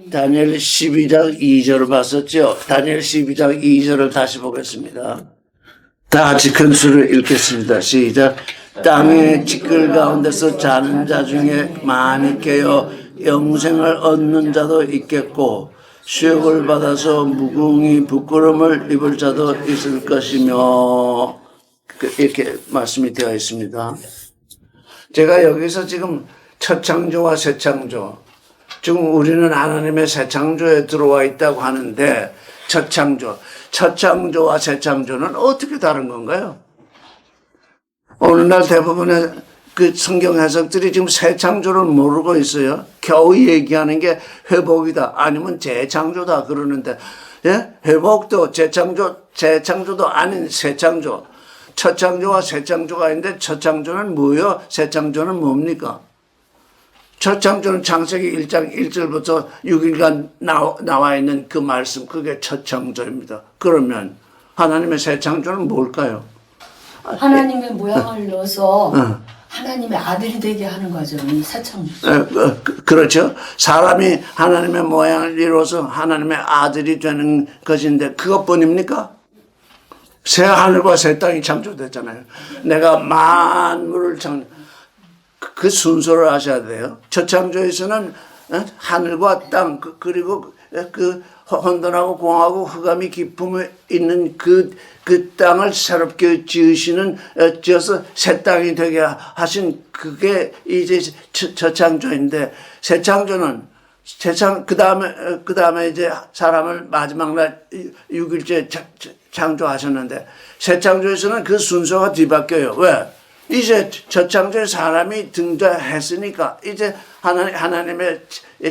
다니엘 12장 2절을 봤었죠. 다니엘 12장 2절을 다시 보겠습니다. 다 같이 큰 수를 읽겠습니다. 시작. 땅의 지끌 가운데서 자는 자 중에 많이 깨어 영생을 얻는 자도 있겠고 수욕을 받아서 무궁히 부끄러움을 입을 자도 있을 것이며, 이렇게 말씀이 되어 있습니다. 제가 여기서 지금 첫 창조와 새 창조, 지금 우리는 하나님의 새 창조에 들어와 있다고 하는데, 첫 창조와 새 창조는 어떻게 다른 건가요? 오늘날 대부분의 그 성경 해석들이 지금 새 창조를 모르고 있어요. 겨우 얘기하는 게 회복이다, 아니면 재창조다 그러는데, 예? 회복도 재창조도 아닌 새 창조. 첫 창조와 새 창조가 있는데, 첫 창조는 뭐예요? 새 창조는 뭡니까? 첫 창조는 창세기 1장 1절부터 6일간 나와 있는 그 말씀, 그게 첫 창조입니다. 그러면 하나님의 새 창조는 뭘까요? 하나님의 모양을 넣어서 하나님의 아들이 되게 하는 과정이 새 창조. 그렇죠. 사람이 하나님의 모양을 이루어서 하나님의 아들이 되는 것인데, 그것뿐입니까? 새 하늘과 새 땅이 창조됐잖아요. 내가 만물을 그 순서를 아셔야 돼요. 첫 창조에서는 하늘과 땅, 그리고 그 혼돈하고 공하고 흑암이 깊음에 있는 그 땅을 새롭게 지어서 새 땅이 되게 하신, 그게 이제 첫 창조인데, 새 창조는 그 다음에 이제 사람을 마지막 날 6일째 창조하셨는데, 새 창조에서는 그 순서가 뒤바뀌어요. 왜? 이제 첫 창조에 사람이 등장했으니까, 이제 하나님의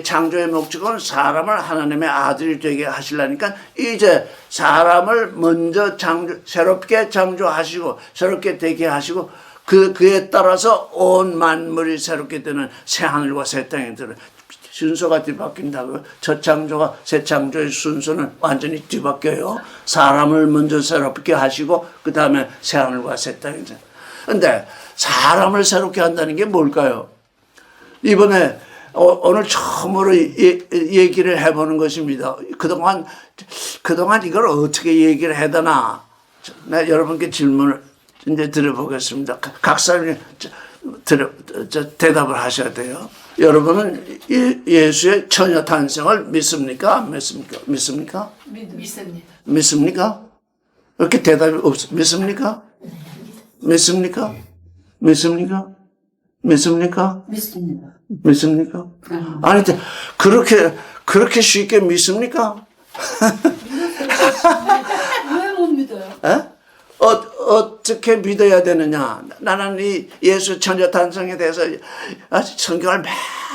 창조의 목적은 사람을 하나님의 아들이 되게 하시려니까, 이제 사람을 먼저 새롭게 창조하시고, 새롭게 되게 하시고, 그에 따라서 온 만물이 새롭게 되는 새 하늘과 새 땅이 들어요. 순서가 뒤바뀐다고요. 첫 창조와 새 창조의 순서는 완전히 뒤바뀌어요. 사람을 먼저 새롭게 하시고, 그 다음에 새 하늘과 새 땅이 들어요. 근데 사람을 새롭게 한다는 게 뭘까요? 이번에 오늘 처음으로 얘기를 해보는 것입니다. 그동안 이걸 어떻게 얘기를 해야 되나? 여러분께 질문을 이제 드려보겠습니다. 각 사람이 대답을 하셔야 돼요. 여러분은 예수의 처녀 탄생을 믿습니까? 안 믿습니까? 믿습니까? 믿습니다. 믿습니까? 이렇게 대답이 믿습니까? 믿습니까? 믿습니까? 믿습니까? 믿습니다. 믿습니까? 아니, 그렇게 쉽게 믿습니까? 왜 못 믿어요? 에? 어떻게 믿어야 되느냐? 나는 이 예수 처녀 탄생에 대해서 성경을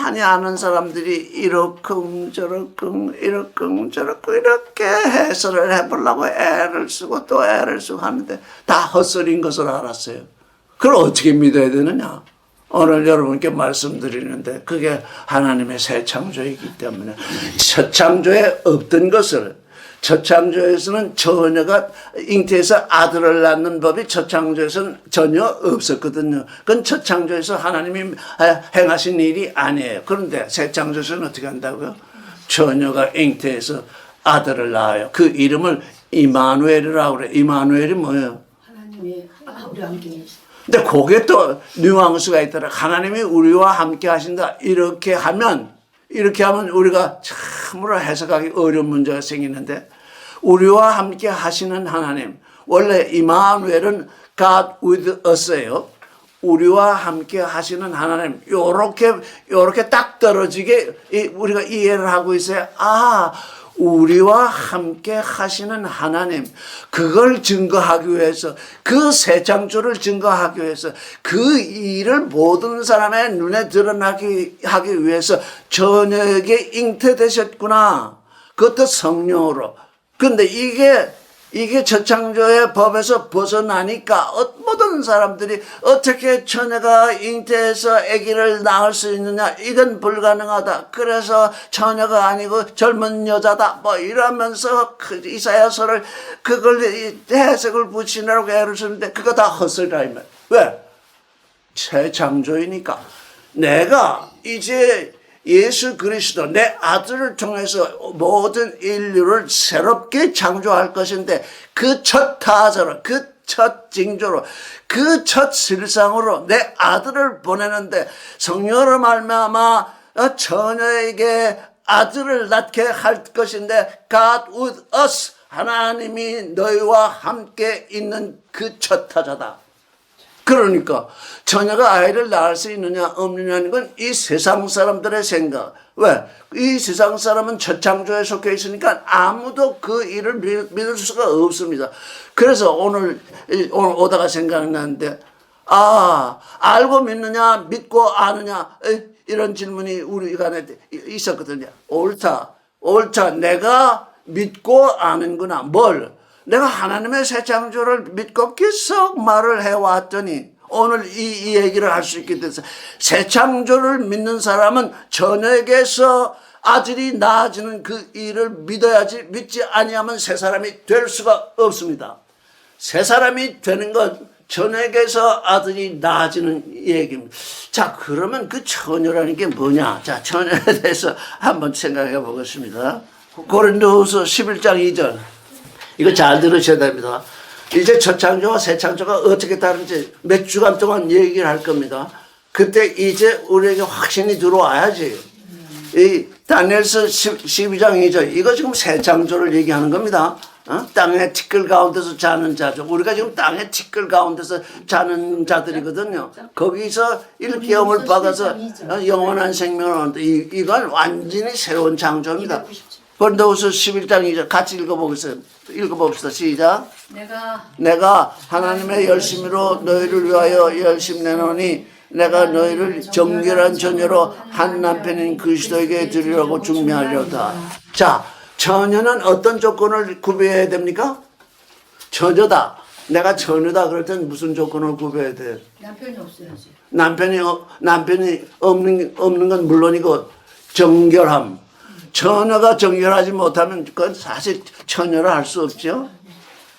많이 아는 사람들이 이렇게 해설을 해보려고 애를 쓰고 또 애를 쓰고 하는데 다 헛소리인 것을 알았어요. 그걸 어떻게 믿어야 되느냐? 오늘 여러분께 말씀드리는데, 그게 하나님의 새 창조이기 때문에, 첫 창조에 없던 것을, 첫 창조에서는 처녀가 잉태해서 아들을 낳는 법이 첫 창조에서는 전혀 없었거든요. 그건 첫 창조에서 하나님이 행하신 일이 아니에요. 그런데 새 창조에서는 어떻게 한다고요? 처녀가 잉태해서 아들을 낳아요. 그 이름을 이마누엘이라고 그래요. 이마누엘이 뭐예요? 하나님이 우리 함께 계시다. 근데 그게 또 뉘앙스가 있더라. 하나님이 우리와 함께 하신다. 이렇게 하면 우리가 참으로 해석하기 어려운 문제가 생기는데, 우리와 함께 하시는 하나님, 원래 이마누엘은 God with us예요. 우리와 함께 하시는 하나님, 요렇게 딱 떨어지게 우리가 이해를 하고 있어요. 우리와 함께 하시는 하나님, 그걸 증거하기 위해서, 그 새 창조를 증거하기 위해서, 그 일을 모든 사람의 눈에 드러나게 하기 위해서 처녀에게 잉태되셨구나. 그것도 성령으로. 근데 이게 첫 창조의 법에서 벗어나니까 모든 사람들이 어떻게 처녀가 잉태해서 아기를 낳을 수 있느냐, 이건 불가능하다. 그래서 처녀가 아니고 젊은 여자다, 이러면서 이사야서를 그걸 해석을 붙이느라고 애를 쓰는데, 그거 다 헛소리라. 왜? 새 창조이니까. 내가 이제 예수 그리스도 내 아들을 통해서 모든 인류를 새롭게 창조할 것인데 그 첫 타자로 그 첫 징조로 그 첫 실상으로 내 아들을 보내는데 성령으로 말미암아 처녀에게 아들을 낳게 할 것인데 God with us 하나님이 너희와 함께 있는 그 첫 타자다. 그러니까 처녀가 아이를 낳을 수 있느냐 없느냐는 건 이 세상 사람들의 생각. 왜? 이 세상 사람은 첫 창조에 속해 있으니까 아무도 그 일을 믿을 수가 없습니다. 그래서 오늘 오다가 생각나는데 알고 믿느냐 믿고 아느냐 이런 질문이 우리 간에 있었거든요. 옳다. 내가 믿고 아는구나. 뭘? 내가 하나님의 새 창조를 믿고 계속 말을 해왔더니 오늘 이 얘기를 할 수 있게 돼서 새 창조를 믿는 사람은 처녀에게서 아들이 낳아지는 그 일을 믿어야지 믿지 아니하면 새 사람이 될 수가 없습니다. 새 사람이 되는 건 처녀에게서 아들이 낳아지는 얘기입니다. 자, 그러면 그 처녀라는 게 뭐냐? 자, 처녀에 대해서 한번 생각해 보겠습니다. 고린도후서 11장 2절. 이거 잘 들으셔야 됩니다. 이제 첫 창조와 새 창조가 어떻게 다른지 몇 주간 동안 얘기를 할 겁니다. 그때 이제 우리에게 확신이 들어와야지. 이 다니엘서 12장 2절 이거 지금 새 창조를 얘기하는 겁니다. 땅의 티끌 가운데서 자는 자죠. 우리가 지금 땅의 티끌 가운데서 자는 자들이거든요. 거기서 일깨움을 받아서 영원한 생명을 얻는다. 이건 완전히 새로운 창조입니다. 고린도후서 11장 2절 같이 읽어봅시다. 시작. 내가 하나님의 열심으로 너희를 위하여 열심 내노니 내가 너희를 정결한 처녀로 한 남편인 그리스도에게 드리려고 준비하려다. 자, 처녀는 어떤 조건을 구비해야 됩니까? 처녀다. 내가 처녀다 그럴 땐 무슨 조건을 구비해야 돼? 남편이 없어야지. 남편이 없는 건 물론이고 정결함. 처녀가 정결하지 못하면 그건 사실 처녀라 할 수 없죠.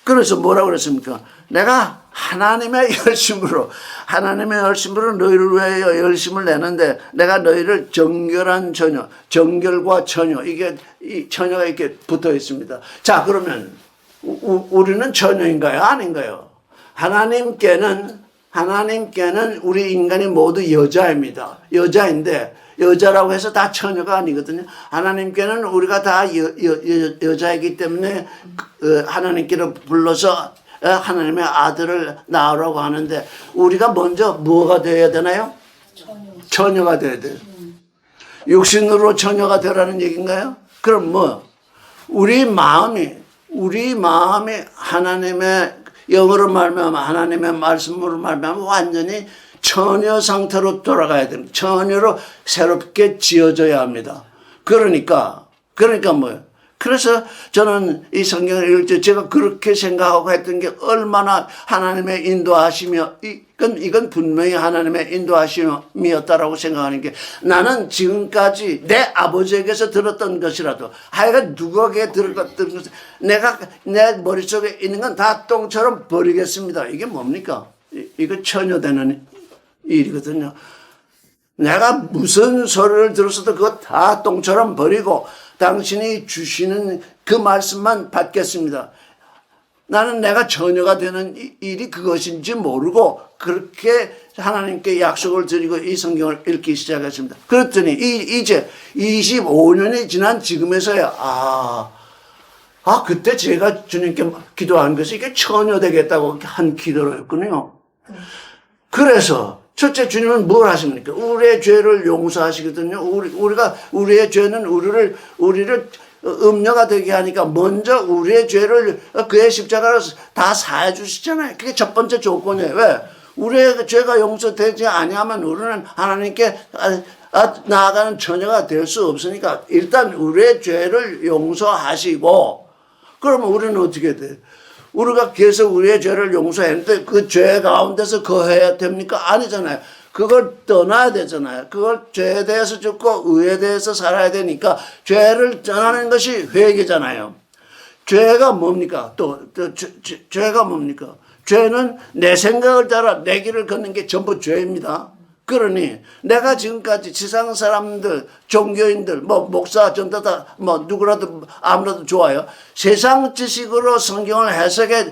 그래서 뭐라고 그랬습니까? 내가 하나님의 열심으로 너희를 위하여 열심을 내는데 내가 너희를 정결한 처녀, 정결과 처녀 이게 이 처녀가 이렇게 붙어 있습니다. 자, 그러면 우리는 처녀인가요? 아닌가요? 하나님께는 우리 인간이 모두 여자입니다. 여자인데 여자라고 해서 다 처녀가 아니거든요. 하나님께는 우리가 다 여자이기 때문에 하나님께로 불러서 하나님의 아들을 낳으라고 하는데 우리가 먼저 뭐가 되어야 되나요? 처녀가 되어야 돼요. 육신으로 처녀가 되라는 얘기인가요? 그럼 뭐 우리 마음이 하나님의 영으로 말미암아 하나님의 말씀으로 말미암아 완전히 처녀 상태로 돌아가야 됩니다. 처녀로 새롭게 지어져야 합니다. 그러니까 뭐예요? 그래서 저는 이 성경을 읽을 때 제가 그렇게 생각하고 했던 게 얼마나 하나님의 인도하심이요. 이건 분명히 하나님의 인도하심이었다라고 생각하는 게 나는 지금까지 내 아버지에게서 들었던 것이라도 하여간 누구에게 들었던 것 내가 내 머릿속에 있는 건 다 똥처럼 버리겠습니다. 이게 뭡니까? 이거 처녀되는 일이거든요. 내가 무슨 소리를 들었어도 그거 다 똥처럼 버리고 당신이 주시는 그 말씀만 받겠습니다. 나는 내가 처녀가 되는 일이 그것인지 모르고 그렇게 하나님께 약속을 드리고 이 성경을 읽기 시작했습니다. 그랬더니 이제 25년이 지난 지금에서야 그때 제가 주님께 기도한 것이 이게 처녀 되겠다고 한 기도였군요. 그래서 첫째 주님은 뭘 하십니까? 우리의 죄를 용서하시거든요. 우리의 죄는 우리를 음녀가 되게 하니까 먼저 우리의 죄를 그의 십자가로 다 사해 주시잖아요. 그게 첫 번째 조건이에요. 왜? 우리의 죄가 용서되지 아니하면 우리는 하나님께 나아가는 처녀가 될 수 없으니까 일단 우리의 죄를 용서하시고 그러면 우리는 어떻게 돼요? 우리가 계속 우리의 죄를 용서했는데 그 죄 가운데서 거해야 됩니까? 아니잖아요. 그걸 떠나야 되잖아요. 그걸 죄에 대해서 죽고 의에 대해서 살아야 되니까 죄를 떠나는 것이 회개잖아요. 죄가 뭡니까? 죄가 뭡니까? 죄는 내 생각을 따라 내 길을 걷는 게 전부 죄입니다. 그러니 내가 지금까지 지상 사람들, 종교인들, 뭐 목사, 전도사, 뭐 누구라도 아무라도 좋아요. 세상 지식으로 성경을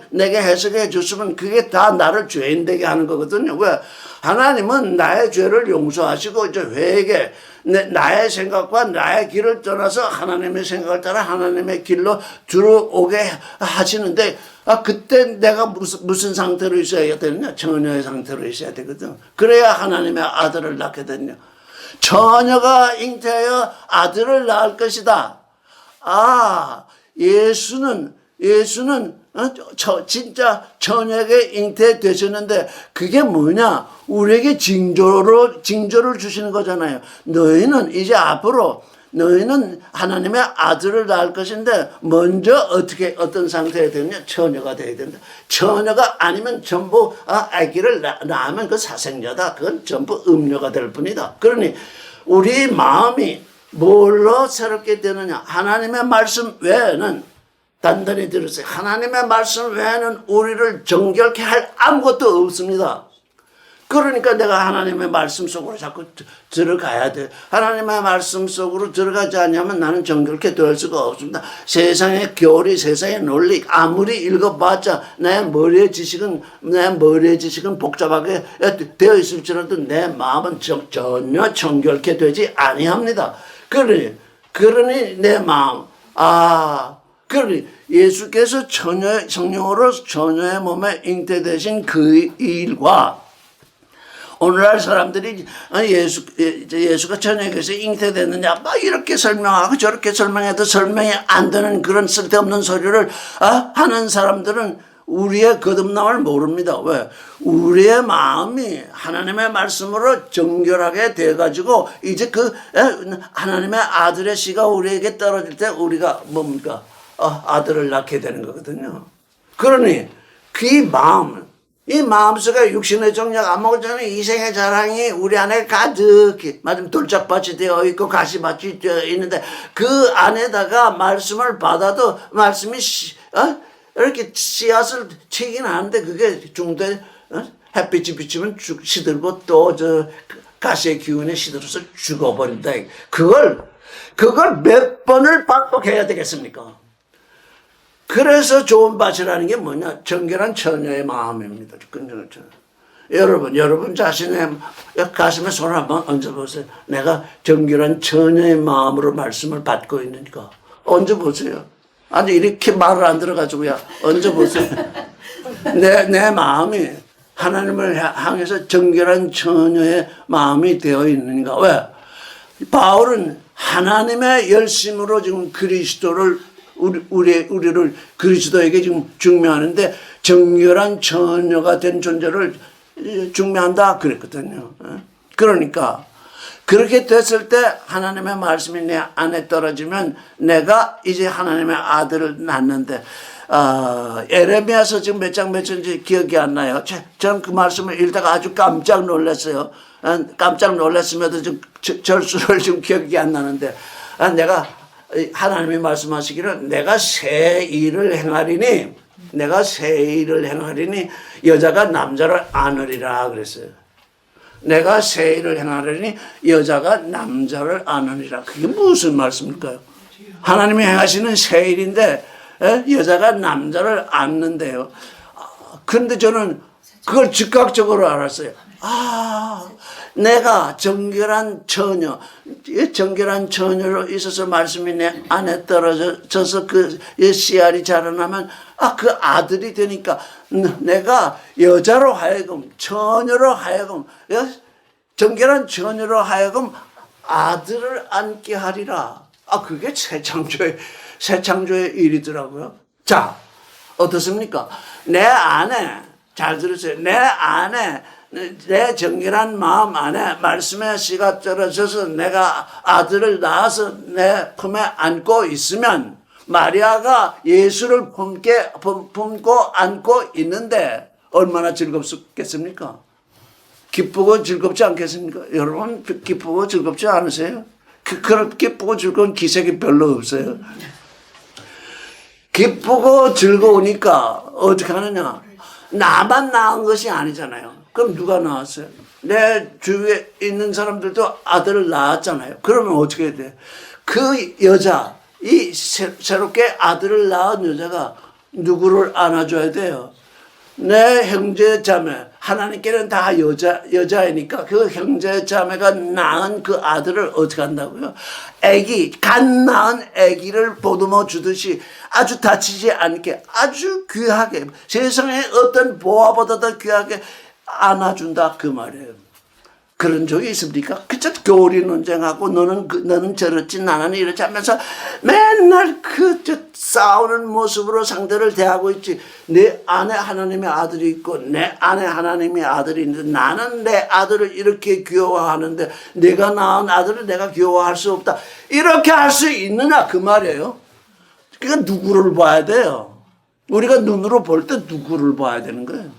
내게 해석해 줬으면 그게 다 나를 죄인 되게 하는 거거든요. 왜? 하나님은 나의 죄를 용서하시고 이제 회개, 나의 생각과 나의 길을 떠나서 하나님의 생각을 따라 하나님의 길로 들어오게 하시는데, 그때 내가 무슨 상태로 있어야 되느냐? 처녀의 상태로 있어야 되거든. 그래야 하나님의 아들을 낳게 되느냐? 처녀가 잉태하여 아들을 낳을 것이다. 예수는 진짜 처녀에게 잉태되셨는데 그게 뭐냐? 우리에게 징조를 주시는 거잖아요. 너희는 이제 앞으로 너희는 하나님의 아들을 낳을 것인데 먼저 어떤 상태가 되느냐? 처녀가 되어야 된다. 처녀가 아니면 전부 아기를 낳으면 그 사생녀다. 그건 전부 음녀가 될 뿐이다. 그러니 우리 마음이 뭘로 새롭게 되느냐? 하나님의 말씀 외에는, 단단히 들으세요. 하나님의 말씀 외에는 우리를 정결케 할 아무것도 없습니다. 그러니까 내가 하나님의 말씀 속으로 자꾸 들어가야 돼. 하나님의 말씀 속으로 들어가지 않으면 나는 정결케 될 수가 없습니다. 세상의 교리, 세상의 논리 아무리 읽어봤자 내 머리의 지식은 복잡하게 되어 있을지라도 내 마음은 전혀 정결케 되지 아니합니다. 그러니 내 마음, 그러니 예수께서 성령으로 처녀의 몸에 잉태되신 그 일과 오늘날 사람들이 예수가 처녀에게서 잉태됐느냐 막 이렇게 설명하고 저렇게 설명해도 설명이 안 되는 그런 쓸데없는 소리를 하는 사람들은 우리의 거듭남을 모릅니다. 왜? 우리의 마음이 하나님의 말씀으로 정결하게 돼가지고 이제 하나님의 아들의 씨가 우리에게 떨어질 때 우리가 뭡니까? 아들을 낳게 되는 거거든요. 그러니 이 마음속에 육신의 정력 안 먹을 전에 이생의 자랑이 우리 안에 가득히 돌짝밭이 되어 있고 가시밭이 되어 있는데 그 안에다가 말씀을 받아도 말씀이 이렇게 씨앗을 치긴 하는데 그게 중도에 햇빛이 비치면 시들고 또 가시의 기운에 시들어서 죽어버린다. 그걸 몇 번을 반복해야 되겠습니까? 그래서 좋은 밭이라는 게 뭐냐? 정결한 처녀의 마음입니다. 여러분 자신의 가슴에 손을 한번 얹어보세요. 내가 정결한 처녀의 마음으로 말씀을 받고 있는가? 얹어보세요. 아니 이렇게 말을 안 들어가지고 얹어보세요. 내 마음이 하나님을 향해서 정결한 처녀의 마음이 되어 있는가? 왜? 바울은 하나님의 열심으로 지금 그리스도를 우리를 그리스도에게 지금 증명하는데 정결한 처녀가 된 존재를 증명한다 그랬거든요. 그러니까 그렇게 됐을 때 하나님의 말씀이 내 안에 떨어지면 내가 이제 하나님의 아들을 낳는데 에레미야서 지금 몇 장인지 기억이 안 나요. 저는 그 말씀을 읽다가 아주 깜짝 놀랐어요. 깜짝 놀랐으면도 좀 절수를 좀 기억이 안 나는데 내가 하나님이 말씀하시기를 내가 새 일을 행하리니 여자가 남자를 안으리라 그랬어요. 내가 새 일을 행하리니 여자가 남자를 안으리라. 그게 무슨 말씀일까요? 하나님이 행하시는 새 일인데 여자가 남자를 안는데요. 그런데 저는 그걸 즉각적으로 알았어요. 내가 정결한 처녀로 있어서 말씀이 내 안에 떨어져서 그 씨알이 자라나면 그 아들이 되니까 내가 여자로 하여금 처녀로 하여금 정결한 처녀로 하여금 아들을 안게 하리라. 그게 새 창조의 일이더라고요. 자, 어떻습니까? 내 안에 잘 들으세요. 내 정결한 마음 안에 말씀의 씨가 떨어져서 내가 아들을 낳아서 내 품에 안고 있으면 마리아가 예수를 품고 안고 있는데 얼마나 즐겁겠습니까? 기쁘고 즐겁지 않겠습니까? 여러분 기쁘고 즐겁지 않으세요? 그런 기쁘고 즐거운 기색이 별로 없어요. 기쁘고 즐거우니까 어떻게 하느냐? 나만 낳은 것이 아니잖아요. 그럼 누가 낳았어요? 내 주위에 있는 사람들도 아들을 낳았잖아요. 그러면 어떻게 돼? 그 여자, 이 새롭게 아들을 낳은 여자가 누구를 안아줘야 돼요? 내 형제 자매, 하나님께는 다 여자이니까 그 형제 자매가 낳은 그 아들을 어떻게 한다고요? 갓 낳은 아기를 보듬어 주듯이 아주 다치지 않게 아주 귀하게 세상에 어떤 보화보다 더 귀하게 안아준다 그 말이에요. 그런 적이 있습니까? 그저 교리 논쟁하고 너는 저렇지 나는 이렇지 하면서 맨날 싸우는 모습으로 상대를 대하고 있지. 내 안에 하나님의 아들이 있고 내 안에 하나님의 아들이 있는데 나는 내 아들을 이렇게 귀여워하는데 내가 낳은 아들을 내가 귀여워할 수 없다. 이렇게 할 수 있느냐 그 말이에요. 그러니까 누구를 봐야 돼요? 우리가 눈으로 볼 때 누구를 봐야 되는 거예요?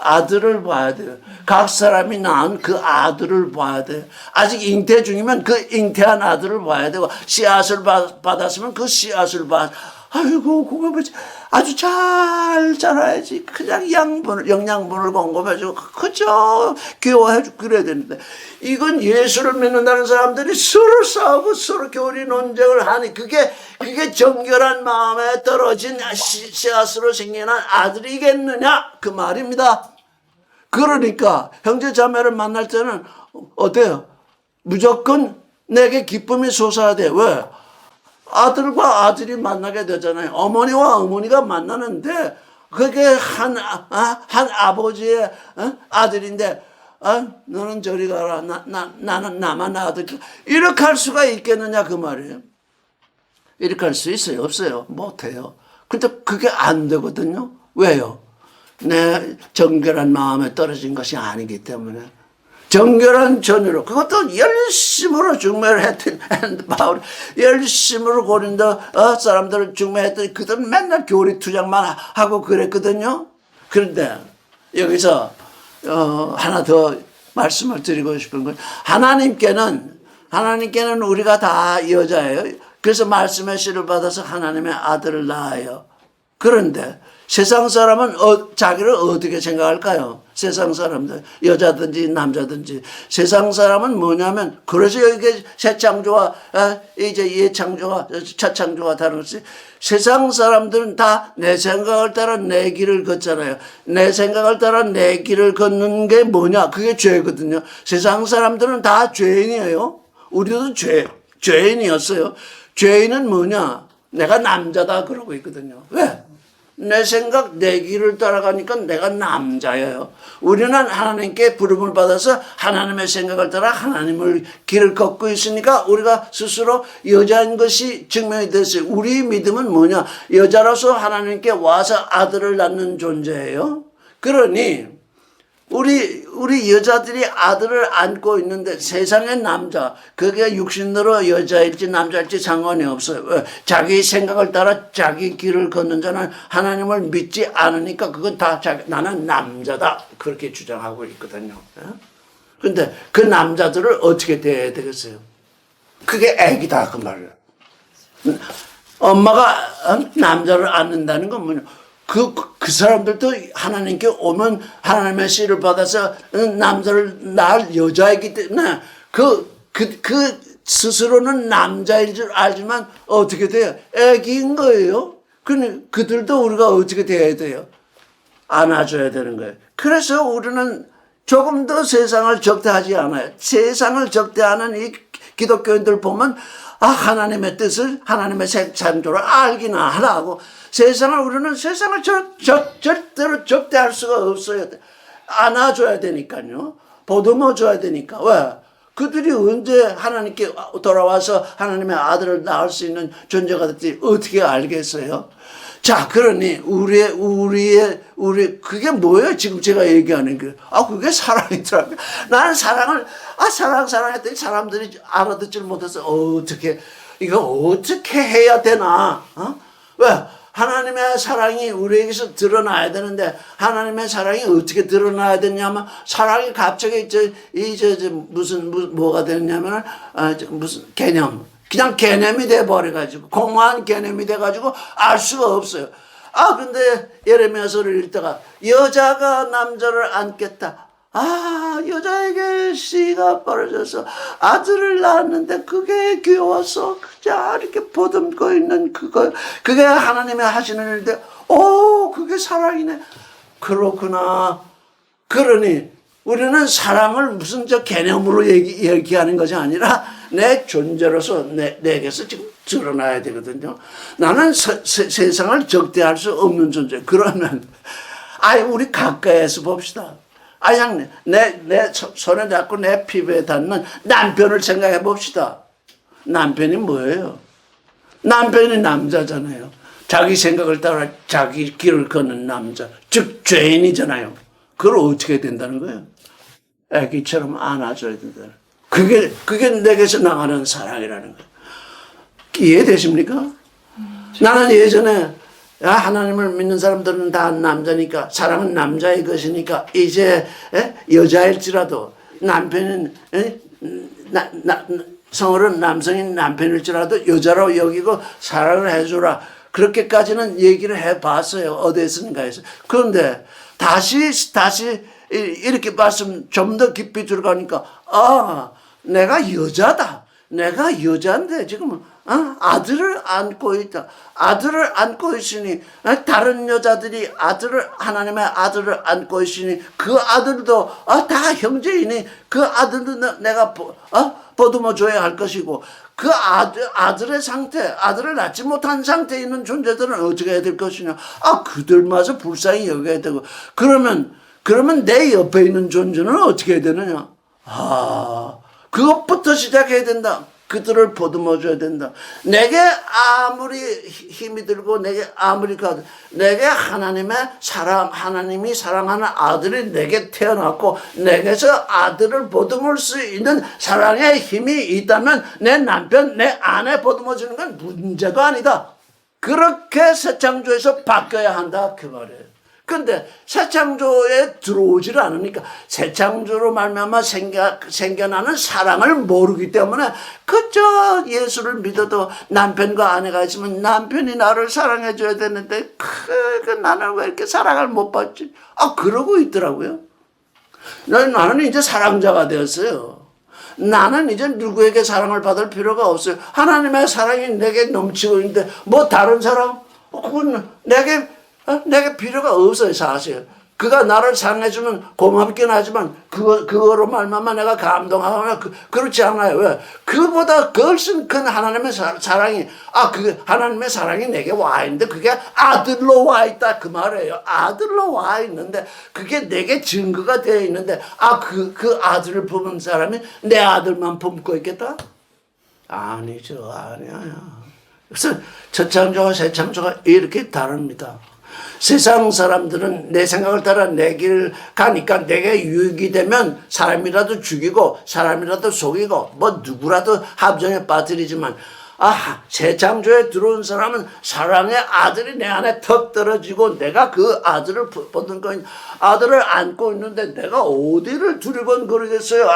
아들을 봐야 돼요. 각 사람이 낳은 그 아들을 봐야 돼요. 아직 잉태 중이면 그 잉태한 아들을 봐야 되고 씨앗을 받았으면 그 씨앗을 봐. 아이고 그거 뭐지? 아주 잘 자라야지. 그냥 영양분을 공급해주고 그저 귀여워해주고 그래야 되는데 이건 예수를 믿는다는 사람들이 서로 싸우고 서로 교리 논쟁을 하니 그게 정결한 마음에 떨어진 씨앗으로 생겨난 아들이겠느냐 그 말입니다. 그러니까 형제 자매를 만날 때는 어때요? 무조건 내게 기쁨이 솟아야 돼. 왜? 아들과 아들이 만나게 되잖아요. 어머니와 어머니가 만나는데 그게 한 아버지의 아들인데 너는 저리 가라. 나는 나만 아들. 이렇게 할 수가 있겠느냐 그 말이에요. 이렇게 할 수 있어요? 없어요? 못해요. 근데 그게 안 되거든요. 왜요? 내 정결한 마음에 떨어진 것이 아니기 때문에 정결한 전으로 그것도 열심으로 중매를 했더니 바울이 열심으로 고린도 사람들을 중매했더니 그들 맨날 교리 투쟁만 하고 그랬거든요. 그런데 여기서 하나 더 말씀을 드리고 싶은 건 하나님께는 우리가 다 여자예요. 그래서 말씀의 씨를 받아서 하나님의 아들을 낳아요. 그런데 세상 사람은 자기를 어떻게 생각할까요? 세상 사람들 여자든지 남자든지 세상 사람은 뭐냐면 그래서 여기 새 창조와 이제 예창조와 첫 창조와 다른 것이 세상 사람들은 다 내 생각을 따라 내 길을 걷잖아요. 내 생각을 따라 내 길을 걷는 게 뭐냐? 그게 죄거든요. 세상 사람들은 다 죄인이에요. 우리도 죄인이었어요. 죄인은 뭐냐? 내가 남자다 그러고 있거든요. 왜? 내 생각, 내 길을 따라가니까 내가 남자예요. 우리는 하나님께 부름을 받아서 하나님의 생각을 따라 하나님을 길을 걷고 있으니까 우리가 스스로 여자인 것이 증명이 됐어요. 우리 믿음은 뭐냐? 여자로서 하나님께 와서 아들을 낳는 존재예요. 그러니 우리 여자들이 아들을 안고 있는데 세상의 남자, 그게 육신으로 여자일지 남자일지 상관이 없어요. 왜? 자기 생각을 따라 자기 길을 걷는 자는 하나님을 믿지 않으니까 그건 다 나는 남자다. 그렇게 주장하고 있거든요. 그런데 그 남자들을 어떻게 대해야 되겠어요? 그게 애기다 그 말이에요. 엄마가 남자를 안는다는 건 뭐냐? 그 사람들도 하나님께 오면 하나님의 씨를 받아서 남자를 낳을 여자이기 때문에 그 스스로는 남자일 줄 알지만 어떻게 돼요? 애기인 거예요. 그들도 우리가 어떻게 돼야 돼요? 안아줘야 되는 거예요. 그래서 우리는 조금 더 세상을 적대하지 않아요. 세상을 적대하는 이 기독교인들 보면 하나님의 뜻을 하나님의 창조를 알기나 하라고 우리는 세상을 절대로 적대할 수가 없어요. 안아줘야 되니까요. 보듬어줘야 되니까. 왜? 그들이 언제 하나님께 돌아와서 하나님의 아들을 낳을 수 있는 존재가 될지 어떻게 알겠어요? 자, 그러니 우리 그게 뭐예요? 지금 제가 얘기하는 게 그게 사랑이더라고요. 나는 사랑했더니 사람들이 알아듣질 못해서 이거 어떻게 해야 되나? 왜? 하나님의 사랑이 우리에게서 드러나야 되는데 하나님의 사랑이 어떻게 드러나야 되냐면 사랑이 갑자기 뭐가 되냐면 무슨 개념. 그냥 개념이 돼버려가지고 공허한 개념이 돼가지고 알 수가 없어요. 근데 예레미야서를 읽다가 여자가 남자를 안겠다. 여자에게 씨가 벌어져서 아들을 낳았는데 그게 귀여워서 그냥 이렇게 보듬고 있는 그게 하나님이 하시는 일인데, 그게 사랑이네. 그렇구나. 그러니 우리는 사랑을 무슨 개념으로 얘기하는 것이 아니라 내 존재로서 내게서 지금 드러나야 되거든요. 나는 세상을 적대할 수 없는 존재. 그러면 우리 가까이에서 봅시다. 그냥 내 손에 잡고 내 피부에 닿는 남편을 생각해 봅시다. 남편이 뭐예요? 남편이 남자잖아요. 자기 생각을 따라 자기 길을 걷는 남자, 즉 죄인이잖아요. 그걸 어떻게 된다는 거예요? 애기처럼 안아줘야 된다. 그게 내게서 나가는 사랑이라는 거예요. 이해되십니까? 나는 예전에 하나님을 믿는 사람들은 다 남자니까, 사랑은 남자의 것이니까, 이제 여자일지라도 남편은 성어는 남성인 남편일지라도 여자로 여기고 사랑을 해주라. 그렇게까지는 얘기를 해봤어요. 어디선가에서. 그런데 다시 이렇게 말씀 좀 더 깊이 들어가니까, 내가 여자다. 내가 여자인데 지금 아들을 안고 있다. 아들을 안고 있으니 다른 여자들이 하나님의 아들을 안고 있으니 그 아들도 다 형제이니 그 아들도 내가 보듬어 줘야 할 것이고, 그 아들의 상태, 아들을 낳지 못한 상태에 있는 존재들은 어떻게 해야 될 것이냐. 그들마저 불쌍히 여겨야 되고, 그러면 내 옆에 있는 존재는 어떻게 해야 되느냐. 그것부터 시작해야 된다. 그들을 보듬어 줘야 된다. 내게 아무리 힘이 들고 내게 하나님이 사랑하는 아들이 내게 태어났고 내게서 아들을 보듬을 수 있는 사랑의 힘이 있다면 내 남편, 내 아내 보듬어 주는 건 문제가 아니다. 그렇게 새 창조에서 바뀌어야 한다 그 말이에요. 근데 새 창조에 들어오질 않으니까, 새 창조로 말미암아 생겨나는 사랑을 모르기 때문에 그저 예수를 믿어도 남편과 아내가 있으면 남편이 나를 사랑해 줘야 되는데 나는 왜 이렇게 사랑을 못 받지? 그러고 있더라고요. 나는 이제 사랑자가 되었어요. 나는 이제 누구에게 사랑을 받을 필요가 없어요. 하나님의 사랑이 내게 넘치고 있는데 뭐 다른 사랑? 그건 내게 필요가 없어요, 사실. 그가 나를 사랑해주면 고맙긴 하지만, 그거로 말미암아 내가 감동하거나, 그렇지 않아요. 왜? 그보다 훨씬 큰 하나님의 사랑이, 하나님의 사랑이 내게 와 있는데, 그게 아들로 와 있다. 그 말이에요. 아들로 와 있는데, 그게 내게 증거가 되어 있는데, 그 아들을 품은 사람이 내 아들만 품고 있겠다? 아니죠. 아니야. 그래서 첫 창조와 새 창조가 이렇게 다릅니다. 세상 사람들은 내 생각을 따라 내 길 가니까 내게 유익이 되면 사람이라도 죽이고 사람이라도 속이고 뭐 누구라도 함정에 빠뜨리지만, 새 창조에 들어온 사람은 사랑의 아들이 내 안에 턱 떨어지고 내가 그 아들을 보던 거니, 아들을 안고 있는데 내가 어디를 두리번거리겠어요.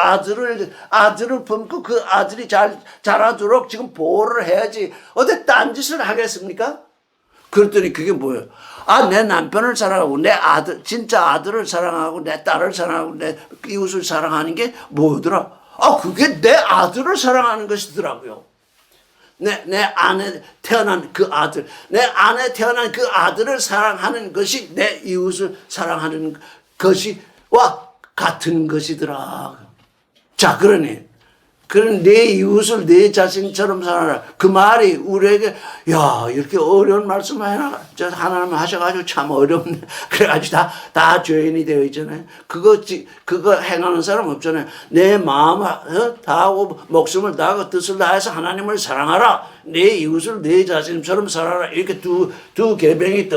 아들을 품고 그 아들이 자라도록 지금 보호를 해야지 어디 딴짓을 하겠습니까? 그랬더니 그게 뭐예요? 내 남편을 사랑하고 내 진짜 아들을 사랑하고 내 딸을 사랑하고 내 이웃을 사랑하는 게 뭐더라? 그게 내 아들을 사랑하는 것이더라고요. 내 안에 태어난 그 아들, 내 안에 태어난 그 아들을 사랑하는 것이 내 이웃을 사랑하는 것이와 같은 것이더라. 자, 그러니 내 이웃을 내 자신처럼 사랑하라. 그 말이 우리에게, 이렇게 어려운 말씀을 하나님 하셔가지고 참 어렵네. 그래가지고 다 죄인이 되어 있잖아요. 그거 행하는 사람 없잖아요. 내 마음을 다하고 목숨을 다하고 뜻을 다해서 하나님을 사랑하라. 내 이웃을 내 자신처럼 사랑하라. 이렇게 두 계명이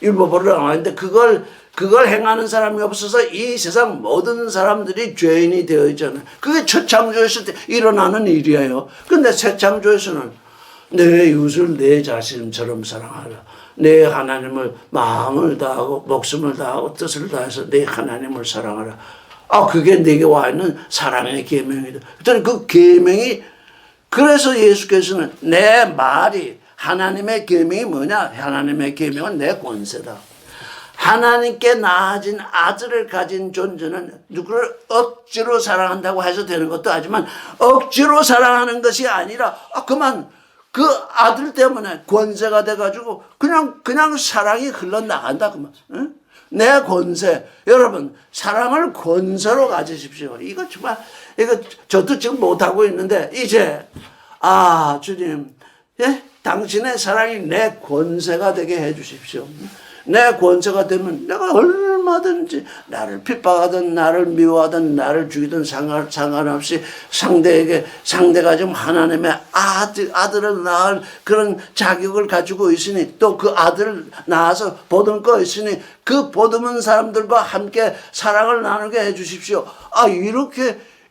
율법으로 나와있는데 그걸 행하는 사람이 없어서 이 세상 모든 사람들이 죄인이 되어 있잖아요. 그게 첫 창조에서 일어나는 일이에요. 근데 새 창조에서는 내 이웃을 내 자신처럼 사랑하라. 내 하나님을 마음을 다하고 목숨을 다하고 뜻을 다해서 내 하나님을 사랑하라. 그게 내게 와 있는 사랑의 계명이다. 그랬더니 그 계명이, 그래서 예수께서는 내 말이 하나님의 계명이 뭐냐? 하나님의 계명은 내 권세다. 하나님께 나아진 아들을 가진 존재는 누구를 억지로 사랑한다고 해서 되는 것도 아니지만 억지로 사랑하는 것이 아니라 그만 그 아들 때문에 권세가 돼가지고 그냥 사랑이 흘러나간다 그만. 응? 내 권세. 여러분 사랑을 권세로 가지십시오. 이거 정말 이거 저도 지금 못하고 있는데 이제 주님 당신의 사랑이 내 권세가 되게 해 주십시오. 내 권세가 되면 내가 얼마든지 나를 핍박하든 나를 미워하든 나를 죽이든 상관없이 상대가 좀 하나님의 아들을 낳을 그런 자격을 가지고 있으니 또 그 아들을 낳아서 보듬고 있으니 그 보듬은 사람들과 함께 사랑을 나누게 해 주십시오.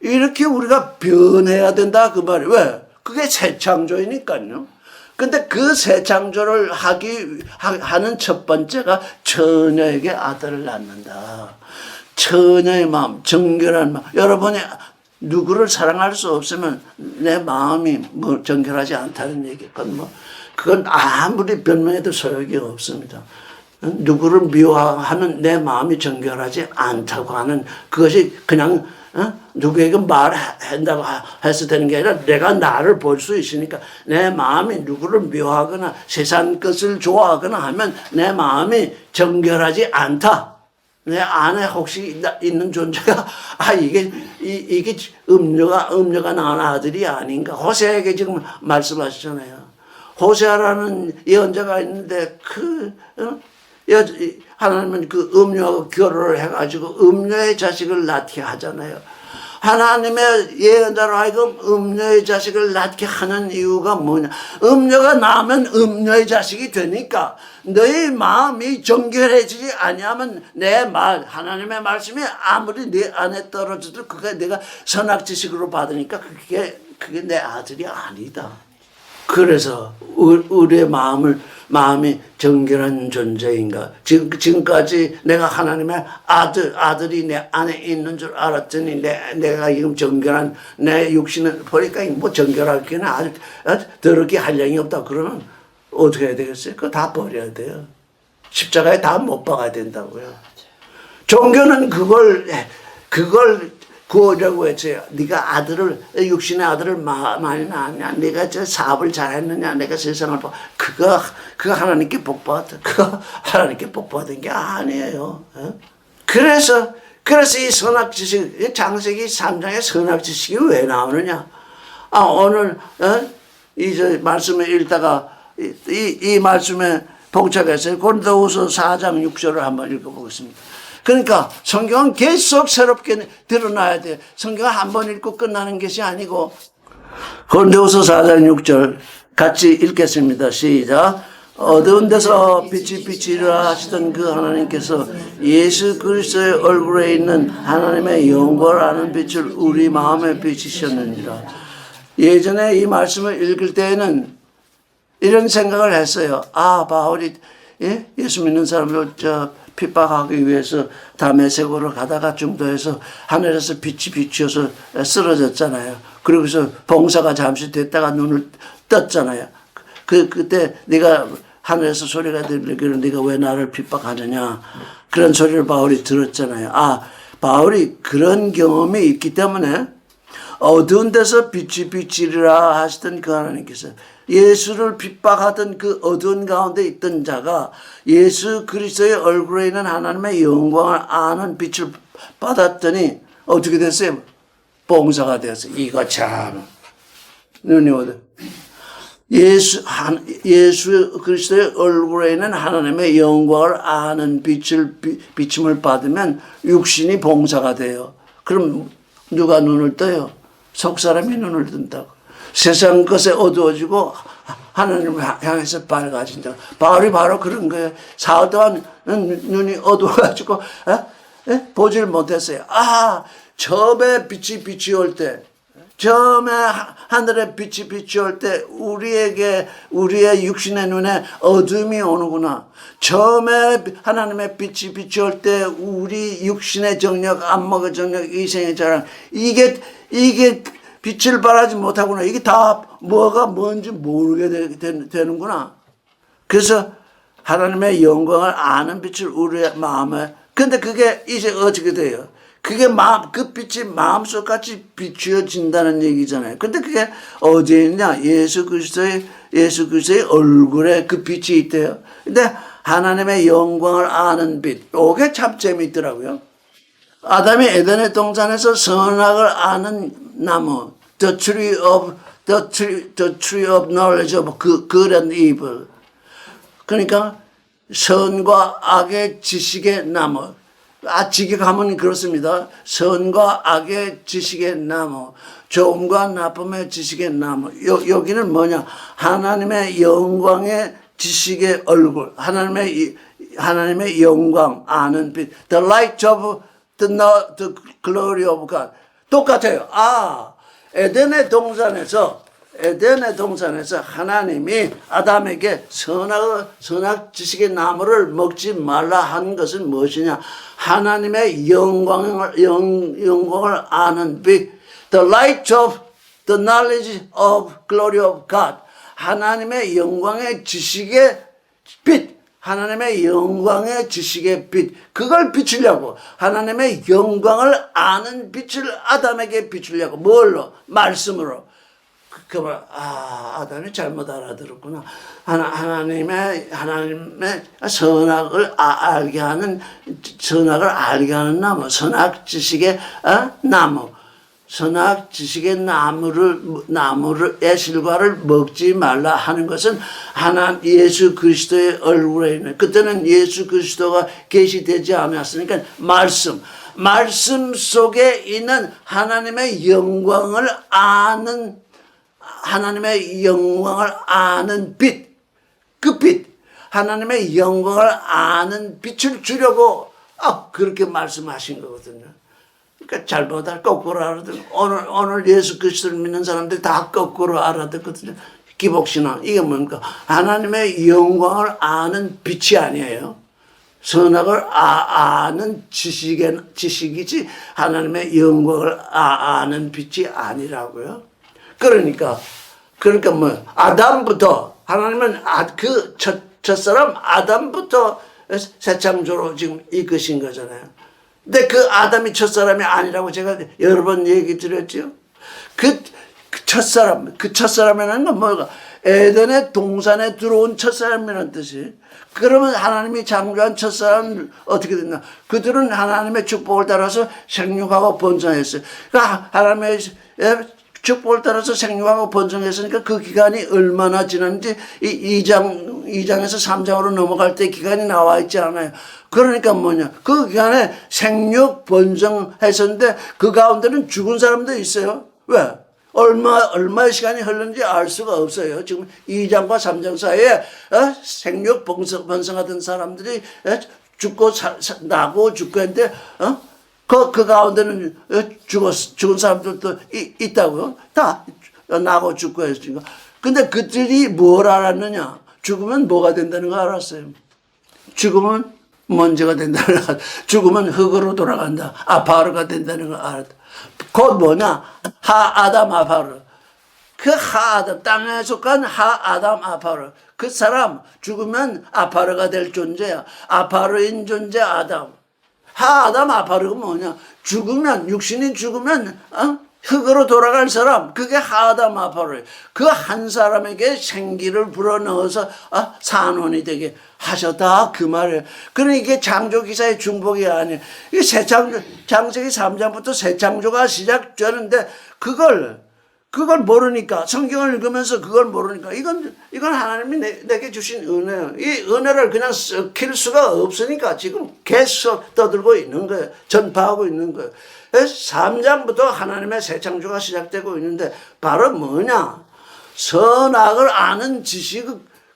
이렇게 우리가 변해야 된다 그 말이 왜? 그게 새 창조이니까요. 근데 그 새 창조를 하는 첫 번째가 처녀에게 아들을 낳는다. 처녀의 마음, 정결한 마음. 여러분이 누구를 사랑할 수 없으면 내 마음이 정결하지 않다는 얘기. 그건 아무리 변명해도 소용이 없습니다. 누구를 미워하면 내 마음이 정결하지 않다고 하는 그것이 그냥 누구에게 말한다고 해서 되는 게 아니라 내가 나를 볼 수 있으니까 내 마음이 누구를 미워하거나 세상 것을 좋아하거나 하면 내 마음이 정결하지 않다. 내 안에 혹시 있는 존재가 이게 음녀가 낳은 아들이 아닌가. 호세에게 지금 말씀하시잖아요. 호세아라는 예언자가 있는데 하나님은 그 음녀하고 결혼을 해가지고 음녀의 자식을 낳게 하잖아요. 하나님의 예언자로 하여금 음녀의 자식을 낳게 하는 이유가 뭐냐? 음녀가 낳으면 음녀의 자식이 되니까 너희 마음이 정결해지지 아니하면 하나님의 말씀이 아무리 내 안에 떨어져도 그게 내가 선악지식으로 받으니까 그게 내 아들이 아니다. 그래서 우리의 마음이 정결한 존재인가? 지금까지 내가 하나님의 아들이 내 안에 있는 줄 알았더니 내가 지금 정결한 내 육신을 보니까 정결하기는 아주 더럽게 한량이 없다. 그러면 어떻게 해야 되겠어요? 그거 다 버려야 돼요. 십자가에 다 못 박아야 된다고요. 종교는 그걸 구하려고 했어요. 네가 육신의 아들을 많이 낳았냐? 네가 저 사업을 잘했느냐? 내가 세상을 봐. 그거 하나님께 복 받았다. 그거 하나님께 복 받은 게 아니에요. 그래서 이 선악지식, 창세기 3장의 선악지식이 왜 나오느냐? 오늘 이 말씀을 읽다가 이 말씀에 봉착했어요. 고린도후서 4장 6절을 한번 읽어보겠습니다. 그러니까 성경은 계속 새롭게 드러나야 돼요. 성경은 한 번 읽고 끝나는 것이 아니고. 고린도후서 4장 6절 같이 읽겠습니다. 시작. 어두운 데서 빛이 비치리라 하시던 그 하나님께서 예수 그리스도의 얼굴에 있는 하나님의 영광을 아는 빛을 우리 마음에 비치셨느니라. 예전에 이 말씀을 읽을 때에는 이런 생각을 했어요. 바울이 예수 믿는 사람을 핍박하기 위해서 다메섹으로 가다가 중도에서 하늘에서 빛이 비추어서 쓰러졌잖아요. 그러고서 봉사가 잠시 됐다가 눈을 떴잖아요. 그때 네가 하늘에서 소리가 들리기를 네가 왜 나를 핍박하느냐. 그런 소리를 바울이 들었잖아요. 바울이 그런 경험이 있기 때문에 어두운 데서 빛이 비치리라 하시던 그 하나님께서 예수를 핍박하던 그 어두운 가운데 있던 자가 예수 그리스도의 얼굴에 있는 하나님의 영광을 아는 빛을 받았더니 어떻게 됐어요? 봉사가 되었어요. 이거 참 눈이 어두. 예수 그리스도의 얼굴에 있는 하나님의 영광을 아는 비침을 받으면 육신이 봉사가 돼요. 그럼 누가 눈을 떠요? 속사람이 눈을 뜬다고. 세상 것에 어두워지고 하나님을 향해서 밝아진다. 바울이 바로 그런 거예요. 사흘 동안 눈이 어두워가지고 보질 못했어요. 처음에 빛이 올 때, 처음에 하늘에 빛이 올 때 우리의 육신의 눈에 어둠이 오는구나. 처음에 하나님의 빛이 올 때 우리 육신의 정력, 안목의 정력, 이생의 자랑 이게 빛을 발하지 못하구나. 이게 다 뭐가 뭔지 모르게 되는구나. 그래서 하나님의 영광을 아는 빛을 우리의 마음에. 근데 그게 이제 어떻게 돼요? 그게 그 빛이 마음속같이 비추어진다는 얘기잖아요. 근데 그게 어디에 있냐? 예수 그리스도의 얼굴에 그 빛이 있대요. 근데 하나님의 영광을 아는 빛. 이게 참 재미있더라고요. 아담이 에덴의 동산에서 선악을 아는 나무. The tree of knowledge of good and evil. 그러니까 선과 악의 지식의 나무. 직역하면 그렇습니다. 선과 악의 지식의 나무, 좋음과 나쁨의 지식의 나무. 여기는 뭐냐? 하나님의 영광의 지식의 얼굴, 하나님의 영광 아는 빛. The light of the glory of God. 똑같아요. 에덴의 동산에서 하나님이 아담에게 선악 지식의 나무를 먹지 말라 한 것은 무엇이냐? 하나님의 영광을 아는 빛. The light of the knowledge of glory of God. 하나님의 영광의 지식의 빛. 하나님의 영광의 지식의 빛. 그걸 비추려고 하나님의 영광을 아는 빛을 아담에게 비추려고. 뭘로? 말씀으로. 아담이 잘못 알아들었구나. 하나님의 선악을 알게 하는 나무, 선악 지식의 나무, 선악 지식의 나무의 실과를 먹지 말라 하는 것은 예수 그리스도의 얼굴에 있는, 그때는 예수 그리스도가 계시되지 않았으니까 말씀 속에 있는 하나님의 영광을 아는 빛, 그 빛, 하나님의 영광을 아는 빛을 주려고 그렇게 말씀하신 거거든요. 그러니까 잘못 거꾸로 알아듣고 오늘 예수 그리스도를 믿는 사람들이 다 거꾸로 알아듣거든요. 기복신앙 이게 뭡니까? 하나님의 영광을 아는 빛이 아니에요. 선악을 아는 지식이지 하나님의 영광을 아는 빛이 아니라고요. 그러니까 아담부터 하나님은 그 첫사람 아담부터 새 창조로 지금 이끄신 거잖아요. 근데 그 아담이 첫사람이 아니라고 제가 여러 번 얘기 드렸죠. 그 첫사람이라는 건 뭐가? 에덴의 동산에 들어온 첫사람이라는 뜻이. 그러면 하나님이 창조한 첫사람은 어떻게 됐나? 그들은 하나님의 축복을 따라서 생육하고 번성했어요. 그러니까 하나님의 축복을 따라서 생육하고 번성했으니까 그 기간이 얼마나 지났는지 2장에서 3장으로 넘어갈 때 기간이 나와 있지 않아요. 그러니까 뭐냐? 그 기간에 생육 번성했었는데 그 가운데는 죽은 사람도 있어요. 왜? 얼마의 시간이 흘렀는지 알 수가 없어요. 지금 2장과 3장 사이에 생육 번성하던 사람들이 죽고 나고 죽고 했는데 그 가운데는 죽은 사람들도 있다고요. 다 나고 죽고 했으니까. 근데 그들이 뭘 알았느냐? 죽으면 뭐가 된다는 거 알았어요. 죽으면 먼지가 된다는 거, 죽으면 흙으로 돌아간다. 아파르가 된다는 걸 알았다. 곧 뭐냐? 하아담 아파르. 그 하아담, 땅에 속한 하아담 아파르. 그 사람 죽으면 아파르가 될 존재야. 아파르인 존재 아담. 하아담 아파르가 뭐냐? 육신이 죽으면 흙으로 돌아갈 사람, 그게 하아담 아파르. 그 한 사람에게 생기를 불어넣어서 산원이 되게 하셨다 그 말이에요. 그러니 이게 창조기사의 중복이 아니에요. 이게 창세기 3장부터 새 창조가 시작되는데 그걸 모르니까, 성경을 읽으면서 그걸 모르니까, 이건 하나님이 내게 주신 은혜예요. 이 은혜를 그냥 썩힐 수가 없으니까 지금 계속 떠들고 있는 거예요. 전파하고 있는 거예요. 3장부터 하나님의 새 창조가 시작되고 있는데, 바로 뭐냐? 선악을 아는 지식,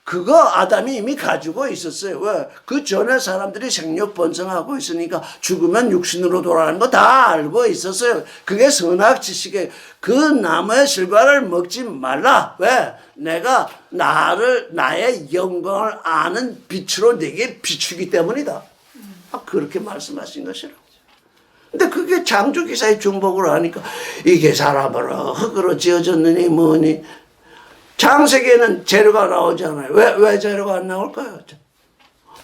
그거 아담이 이미 가지고 있었어요. 왜? 그 전에 사람들이 생육 번성하고 있으니까 죽으면 육신으로 돌아가는 거 다 알고 있었어요. 그게 선악 지식에 그 나무의 실과를 먹지 말라. 왜? 내가 나의 영광을 아는 빛으로 내게 비추기 때문이다. 그렇게 말씀하신 것이라고. 근데 그게 창조기사의 중복으로 하니까 이게 사람으로 흙으로 지어졌느니 뭐니. 창세기에는 재료가 나오잖아요. 왜 재료가 안 나올까요?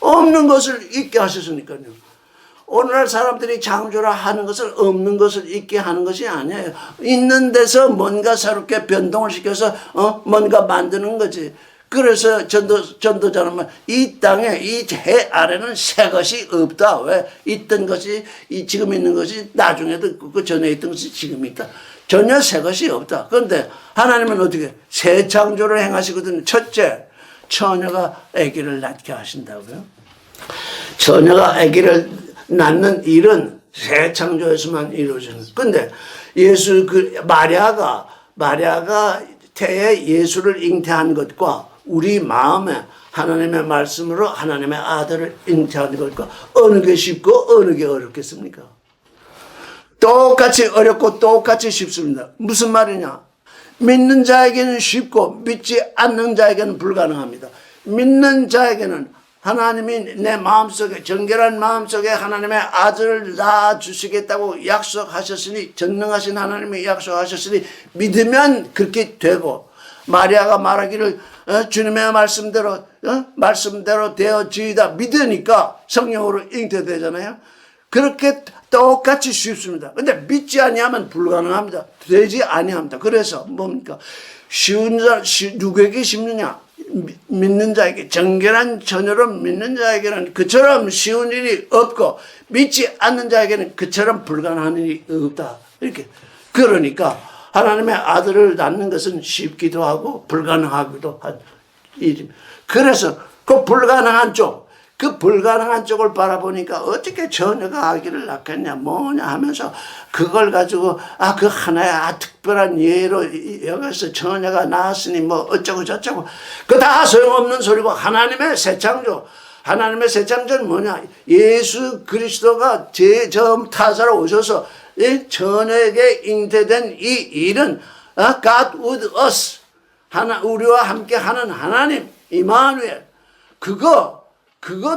없는 것을 있게 하셨으니까요. 오늘날 사람들이 창조라 하는 것을 없는 것을 있게 하는 것이 아니에요. 있는 데서 뭔가 새롭게 변동을 시켜서 뭔가 만드는 거지. 그래서 전도자는 이 땅에 이 해 아래는 새 것이 없다. 왜? 있던 것이 지금 있는 것이 나중에도 그 전에 있던 것이 지금 있다. 전혀 새 것이 없다. 그런데 하나님은 어떻게 새 창조를 행하시거든요. 첫째, 처녀가 아기를 낳게 하신다고요. 처녀가 아기를 낳는 일은 새 창조에서만 이루어지는. 근데 마리아가 태에 예수를 잉태한 것과 우리 마음에 하나님의 말씀으로 하나님의 아들을 잉태한 것과 어느 게 쉽고 어느 게 어렵겠습니까? 똑같이 어렵고 똑같이 쉽습니다. 무슨 말이냐? 믿는 자에게는 쉽고 믿지 않는 자에게는 불가능합니다. 믿는 자에게는 하나님이 내 마음속에 정결한 마음속에 하나님의 아들을 낳아주시겠다고 약속하셨으니 전능하신 하나님이 약속하셨으니 믿으면 그렇게 되고 마리아가 말하기를 주님의 말씀대로 되어지이다 믿으니까 성령으로 잉태되잖아요. 그렇게 똑같이 쉽습니다. 근데 믿지 아니하면 불가능합니다. 되지 아니합니다. 그래서 뭡니까? 누구에게 쉽느냐? 믿는 자에게, 정결한 처녀로 믿는 자에게는 그처럼 쉬운 일이 없고 믿지 않는 자에게는 그처럼 불가능한 일이 없다. 이렇게. 그러니까 하나님의 아들을 낳는 것은 쉽기도 하고 불가능하기도 한 일입니다. 그래서 그 불가능한 쪽을 바라보니까 어떻게 처녀가 아기를 낳겠냐 뭐냐 하면서 그걸 가지고 그 하나의 특별한 예로 여기서 처녀가 낳았으니 뭐 어쩌고 저쩌고 그 다 소용없는 소리고 하나님의 새 창조는 뭐냐? 예수 그리스도가 제점 타사로 오셔서 이 처녀에게 잉태된 이 일은 God with us 우리와 함께 하는 하나님 이마누엘 그거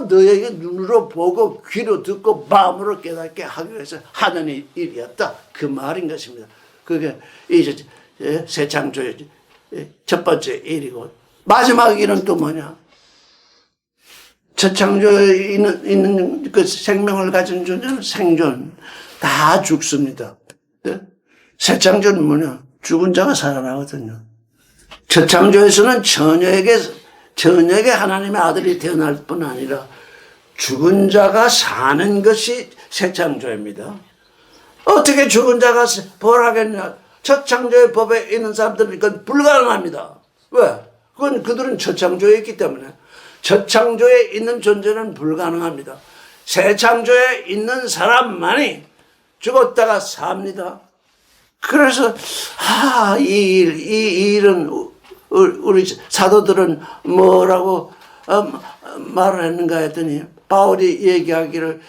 너에게 눈으로 보고 귀로 듣고 마음으로 깨닫게 하기 위해서 하는 일이었다. 그 말인 것입니다. 그게 이제 새 창조의 첫 번째 일이고 마지막 일은 또 뭐냐? 첫 창조에 있는 그 생명을 가진 존재는 생존 다 죽습니다. 새 창조는 뭐냐? 죽은 자가 살아나거든요. 첫 창조에서는 처녀에게 하나님의 아들이 태어날 뿐 아니라 죽은 자가 사는 것이 새 창조입니다. 어떻게 죽은 자가 부활하겠냐? 첫 창조의 법에 있는 사람들은 그건 불가능합니다. 왜? 그건 그들은 첫 창조에 있기 때문에 첫 창조에 있는 존재는 불가능합니다. 새 창조에 있는 사람만이 죽었다가 삽니다. 그래서 이 일은 우리 사도들은 뭐라고 말을 했는가 했더니 바울이 얘기하기를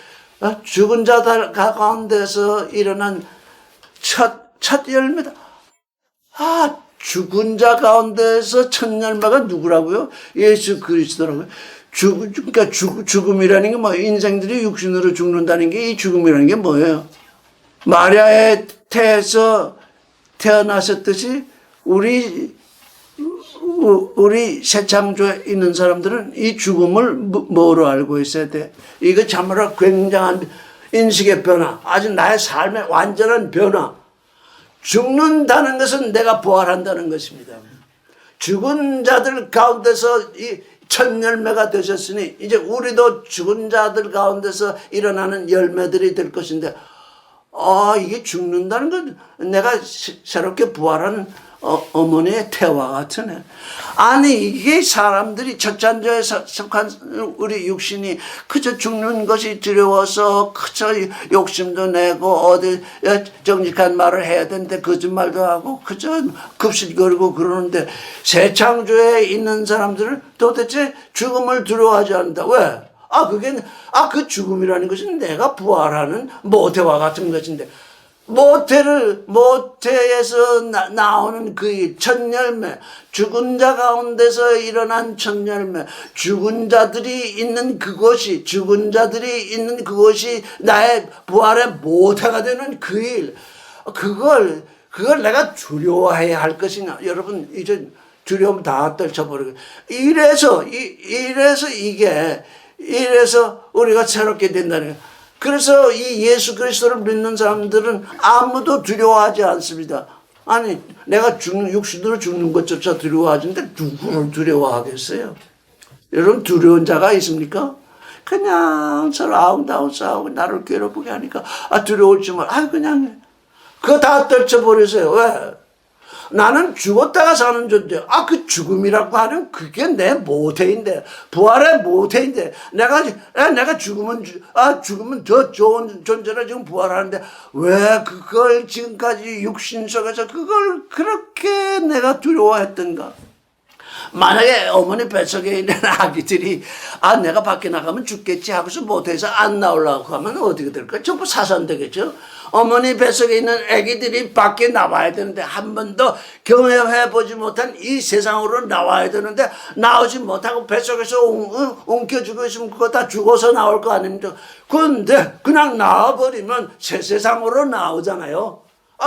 죽은 자들 가운데서 일어난 첫 열매다. 죽은 자 가운데서 첫 열매가 누구라고요? 예수 그리스도라고요. 그러니까 죽음이라는 게 뭐 인생들이 육신으로 죽는다는 게 이 죽음이라는 게 뭐예요? 마리아의 태에서 태어나셨듯이 우리 새 창조에 있는 사람들은 이 죽음을 뭐로 알고 있어야 돼? 이거 참으로 굉장한 인식의 변화, 아주 나의 삶의 완전한 변화. 죽는다는 것은 내가 부활한다는 것입니다. 죽은 자들 가운데서 이 첫 열매가 되셨으니 이제 우리도 죽은 자들 가운데서 일어나는 열매들이 될 것인데 이게 죽는다는 건 내가 새롭게 부활하는 어머니의 태와 같으네. 아니 이게 사람들이 첫 창조에 속한 우리 육신이 그저 죽는 것이 두려워서 그저 욕심도 내고 어디 정직한 말을 해야 되는데 거짓말도 하고 그저 급식거리고 그러는데 새 창조에 있는 사람들은 도대체 죽음을 두려워하지 않는다. 왜? 그 죽음이라는 것은 내가 부활하는 모태와 같은 것인데 모태에서 나오는 그 첫 열매, 죽은 자 가운데서 일어난 첫 열매, 죽은 자들이 있는 그것이 나의 부활의 모태가 되는 그 일, 그걸 내가 두려워해야 할 것이냐. 여러분, 이제 두려움 다 떨쳐버리고. 이래서 이게 이래서 우리가 새롭게 된다는 거예요. 그래서 이 예수 그리스도를 믿는 사람들은 아무도 두려워하지 않습니다. 아니 내가 육신으로 죽는 것조차 두려워하는데 누구를 두려워하겠어요? 여러분 두려운 자가 있습니까? 그냥 서로 아웅다웅 싸우고 나를 괴롭게 하니까 두려울지 말. 그냥 그거 다 떨쳐버리세요. 왜? 나는 죽었다가 사는 존재. 그 죽음이라고 하는 그게 내 모태인데, 부활의 모태인데, 내가 죽으면 더 좋은 존재로 지금 부활하는데, 왜 그걸 지금까지 육신 속에서 그걸 그렇게 내가 두려워했던가? 만약에 어머니 뱃속에 있는 아기들이 내가 밖에 나가면 죽겠지 하고서 못해서 안 나오려고 하면 어떻게 될까? 전부 사산되겠죠. 어머니 뱃속에 있는 아기들이 밖에 나와야 되는데 한 번도 경험해보지 못한 이 세상으로 나와야 되는데 나오지 못하고 뱃속에서 웅켜주고 있으면 그거 다 죽어서 나올 거 아닙니까? 그런데 그냥 나와버리면 새 세상으로 나오잖아요.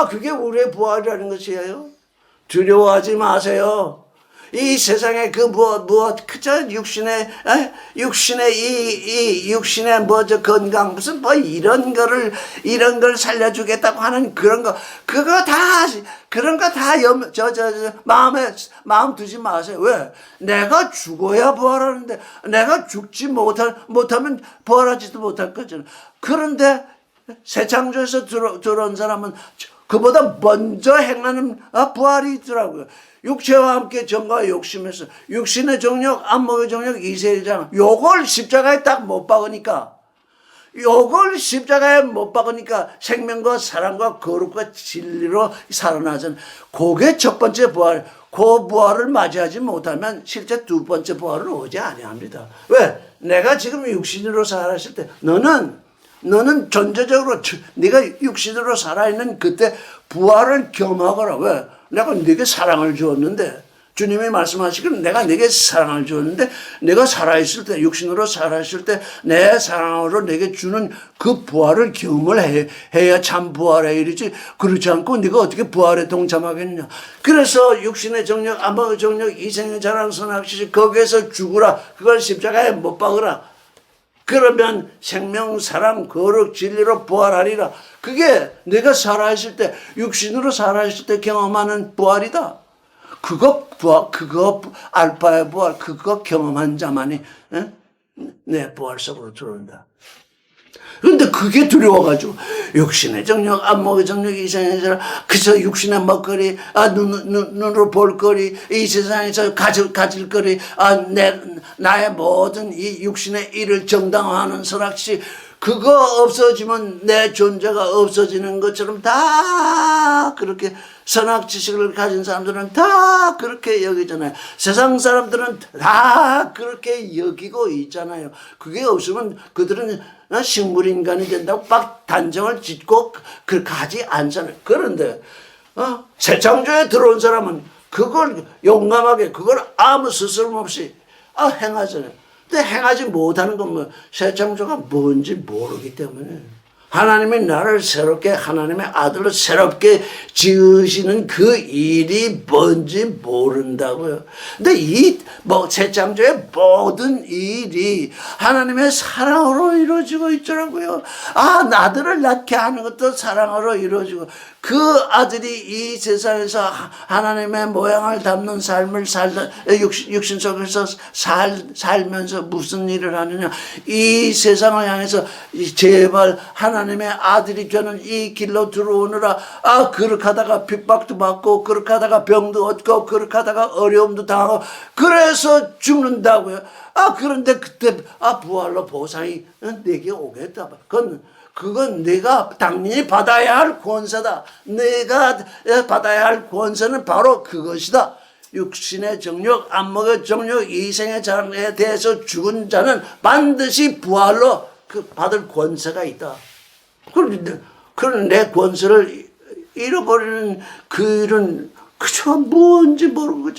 그게 우리의 부활이라는 것이에요. 두려워하지 마세요. 이 세상에 그저 육신의 건강 무슨 이런 걸 살려주겠다고 하는 그런 거 마음 두지 마세요. 왜? 내가 죽어야 부활하는데 내가 죽지 못하면 부활하지도 못할 거잖아. 그런데 새 창조에서 들어온 사람은 그보다 먼저 행하는 부활이 있더라고요. 육체와 함께 정과 욕심에서 육신의 정욕, 안목의 정욕, 이세장 요걸 십자가에 딱 못 박으니까 생명과 사랑과 거룩과 진리로 살아나잖아요. 그게 첫 번째 부활. 그 부활을 맞이하지 못하면 실제 두 번째 부활은 오지 아니합니다. 왜? 내가 지금 육신으로 살았을 때 너는 전체적으로 네가 육신으로 살아있는 그때 부활을 경험하거라. 왜? 내가 네게 사랑을 주었는데 주님이 말씀하시기를 내가 네게 사랑을 주었는데 내가 살아있을 때 육신으로 살아있을 때 내 사랑으로 내게 주는 그 부활을 경험을 해야 참 부활의 일이지. 그렇지 않고 네가 어떻게 부활에 동참하겠냐. 그래서 육신의 정력, 안목의 정력, 이생의 자랑, 선악시 거기에서 죽으라. 그걸 십자가에 못 박으라. 그러면 생명, 사랑, 거룩, 진리로 부활하리라. 그게 내가 살아있을 때, 육신으로 살아있을 때 경험하는 부활이다. 그거 알파의 부활, 그거 경험한 자만이 내 부활 속으로 들어온다. 그런데 그게 두려워가지고 육신의 정력, 안목의 정력, 이생의 자랑, 그저 육신의 먹거리, 눈으로 볼거리, 이 세상에서 가질 거리, 나의 모든 이 육신의 일을 정당화하는 선악시, 그거 없어지면 내 존재가 없어지는 것처럼 다 그렇게 선악지식을 가진 사람들은 다 그렇게 여기잖아요. 세상 사람들은 다 그렇게 여기고 있잖아요. 그게 없으면 그들은 식물인간이 된다고 막 단정을 짓고 그렇게 하지 않잖아요. 그런데 새 창조에 들어온 사람은 그걸 용감하게 그걸 아무 스스럼 없이 행하잖아요. 근데 행하지 못하는 건 새 창조가 뭔지 모르기 때문에 하나님이 나를 새롭게 하나님의 아들로 새롭게 지으시는 그 일이 뭔지 모른다고요. 근데 새 창조의 모든 일이 하나님의 사랑으로 이루어지고 있더라고요. 아들을 낳게 하는 것도 사랑으로 이루어지고 그 아들이 이 세상에서 하나님의 모양을 담는 삶을 육신 속에서 살면서 무슨 일을 하느냐. 이 세상을 향해서 제발 하나님의 아들이 되는 이 길로 들어오느라 그렇게 하다가 핍박도 받고 그렇게 하다가 병도 얻고 그렇게 하다가 어려움도 당하고 그래서 죽는다고요. 그런데 그때 부활로 보상이 내게 오겠다. 그건 내가 당연히 받아야 할 권세다. 내가 받아야 할 권세는 바로 그것이다. 육신의 정욕, 안목의 정욕, 이생의 자랑에 대해서 죽은 자는 반드시 부활로 받을 권세가 있다. 그런 내 권세를 잃어버리는 그런 그저 뭔지 모르고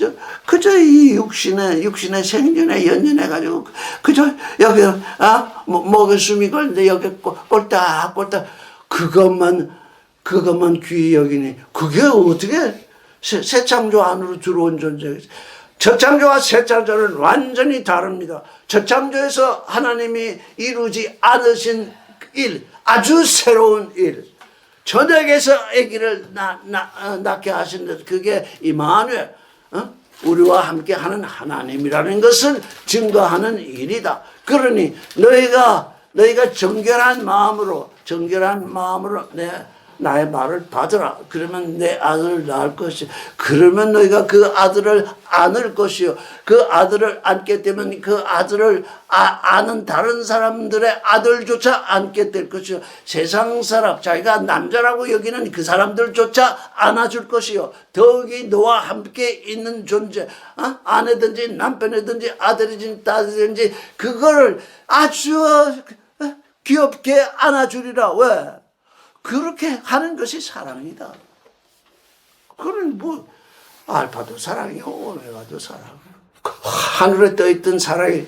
그저 이 육신의 생존에 연연해가지고 그저 여기 목에 숨이 걸리는데 여기 꼴딱 그것만 귀히 여기니 그게 어떻게 새 창조 안으로 들어온 존재겠어. 첫 창조와 새 창조는 완전히 다릅니다. 첫 창조에서 하나님이 이루지 않으신 일, 아주 새로운 일. 저녁에서 아기를 낳게 하신 그게 이마누엘, 우리와 함께 하는 하나님이라는 것을 증거하는 일이다. 그러니 너희가 정결한 마음으로 나의 말을 받으라. 그러면 내 아들을 낳을 것이. 그러면 너희가 그 아들을 안을 것이요. 그 아들을 안게 되면 그 아들을 아는 다른 사람들의 아들조차 안게 될 것이요. 세상 사람, 자기가 남자라고 여기는 그 사람들조차 안아줄 것이요. 더욱이 너와 함께 있는 존재, 아내든지 남편이든지 아들이든지 딸이든지 그거를 아주 귀엽게 안아주리라. 왜? 그렇게 하는 것이 사랑이다. 그건 뭐 알파도 사랑이요, 오메가도 사랑. 하늘에 떠있던 사랑이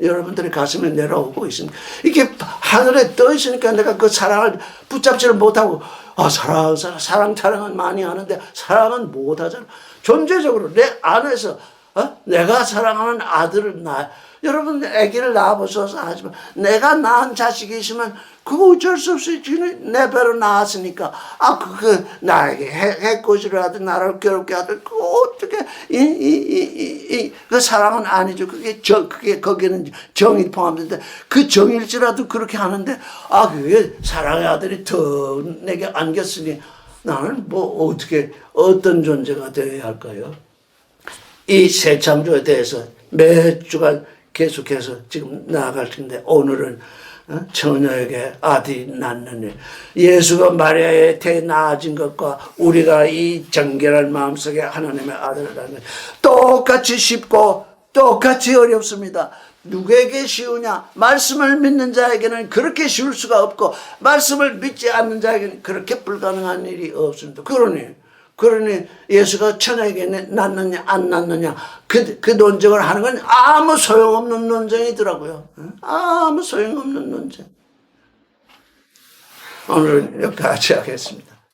여러분들의 가슴에 내려오고 있습니다. 이게 하늘에 떠있으니까 내가 그 사랑을 붙잡지를 못하고 사랑은 많이 하는데 사랑은 못하잖아. 존재적으로 내 안에서 내가 사랑하는 아들을 여러분 아기를 낳아보셔서 하지만 내가 낳은 자식이 있으면 그거 어쩔 수 없이 내 배로 낳았으니까 나에게 해코지를 하든 나를 괴롭게 하든 그거 어떻게 그 사랑은 아니죠. 그게 거기는 정이 포함되는데 그 정일지라도 그렇게 하는데 그게 사랑의 아들이 더 내게 안겼으니 나는 뭐 어떤 존재가 되어야 할까요? 이 새 창조에 대해서 매 주간 계속해서 지금 나아갈 텐데 오늘은 처녀에게 아들이 낳는 일, 예수가 마리아의 태에 낳아진 것과 우리가 이 정결한 마음속에 하나님의 아들을 낳는 것 똑같이 쉽고 똑같이 어렵습니다. 누구에게 쉬우냐? 말씀을 믿는 자에게는 그렇게 쉬울 수가 없고 말씀을 믿지 않는 자에게는 그렇게 불가능한 일이 없습니다. 그러니 예수가 처녀에게 낳느냐 안 낳느냐 그 논쟁을 하는 건 아무 소용없는 논쟁이더라고요. 아무 소용없는 논쟁. 오늘은 여기까지 하겠습니다.